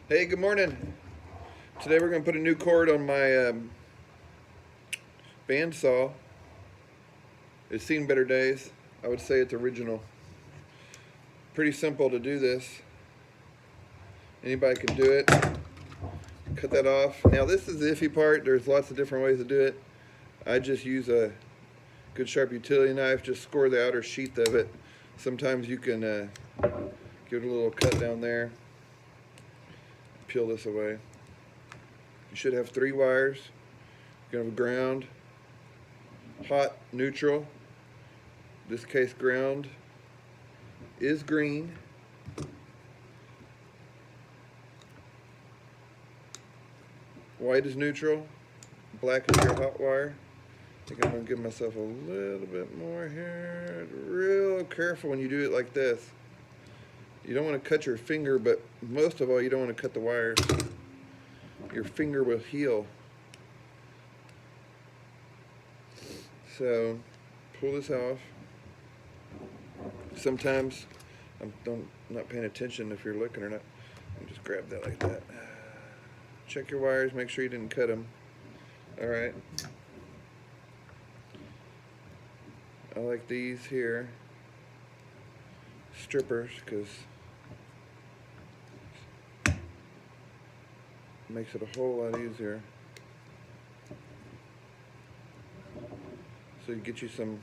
Hey, good morning. Today we're going to put a new cord on my bandsaw. It's seen better days. I would say it's original. Pretty simple to do this. Anybody can do it. Cut that off. Now this is the iffy part. There's lots of different ways to do it. I just use a good sharp utility knife. Just score the outer sheath of it. Sometimes you can give it a little cut down there. Peel this away. You should have 3 wires. You're going to have ground, hot, neutral. In this case, ground is green. White is neutral. Black is your hot wire. I think I'm going to give myself a little bit more here. Real careful when you do it like this. You don't want to cut your finger, but most of all, you don't want to cut the wires. Your finger will heal. So, pull this off. Sometimes, I'm not paying attention if you're looking or not. You just grab that like that. Check your wires, make sure you didn't cut them. Alright. I like these here. Strippers, because it makes it a whole lot easier. So you get you some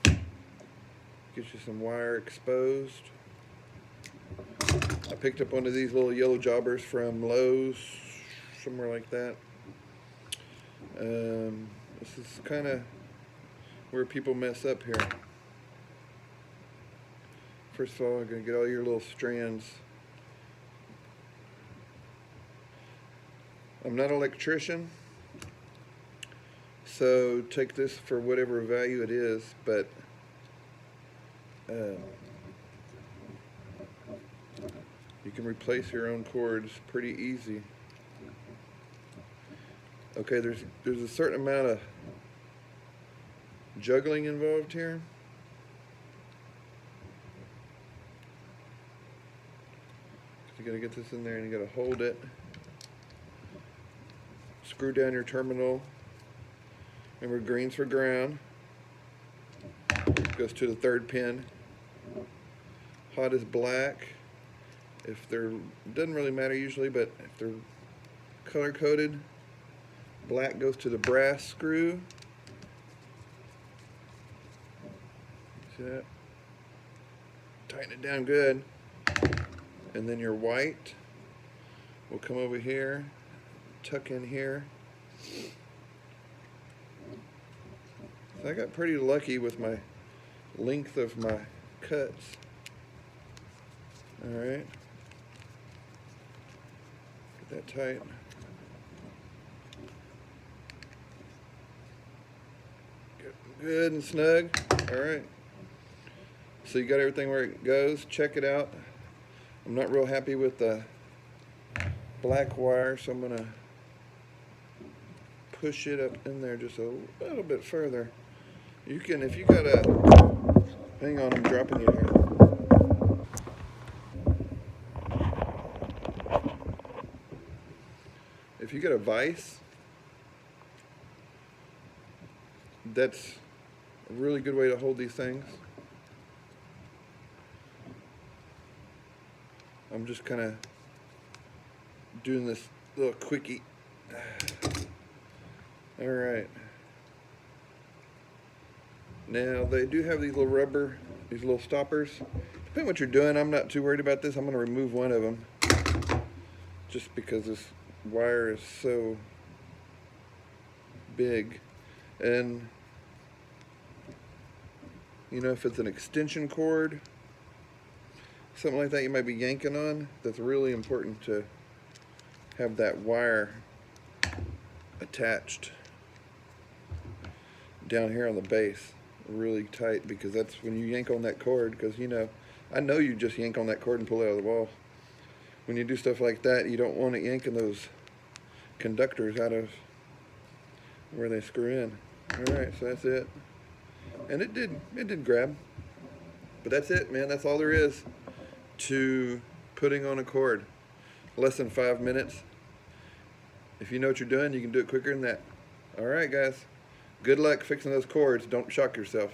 wire exposed. I picked up one of these little yellow jobbers from Lowe's, somewhere like that. This is kind of where people mess up here. First of all, I'm going to get all your little strands. I'm not an electrician, so take this for whatever value it is, but you can replace your own cords pretty easy. Okay, there's a certain amount of juggling involved here. You gotta get this in there and you gotta hold it. Screw down your terminal. Remember, green's for ground. Goes to the 3rd pin. Hot is black. If they're, doesn't really matter usually, but if they're color coded, black goes to the brass screw. See that? Tighten it down good. And then your white will come over here, tuck in here. So I got pretty lucky with my length of my cuts. All right, get that tight. Good and snug. All right. So you got everything where it goes. Check it out. I'm not real happy with the black wire, so I'm going to push it up in there just a little bit further. You can, if you got a, hang on, I'm dropping you here. If you got a vise, that's a really good way to hold these things. I'm just kind of doing this little quickie. All right. Now they do have these little rubber, these little stoppers. Depending on what you're doing, I'm not too worried about this. I'm going to remove one of them just because this wire is so big. And you know, if it's an extension cord, something like that you might be yanking on, that's really important to have that wire attached down here on the base really tight, because that's when you yank on that cord, because you know, I know you just yank on that cord and pull it out of the wall. When you do stuff like that, you don't want it yanking those conductors out of where they screw in. Alright, so that's it. And it did grab. But that's it, man. That's all there is to putting on a cord. Less than 5 minutes. If you know what you're doing, you can do it quicker than that. All right, guys. Good luck fixing those cords. Don't shock yourself.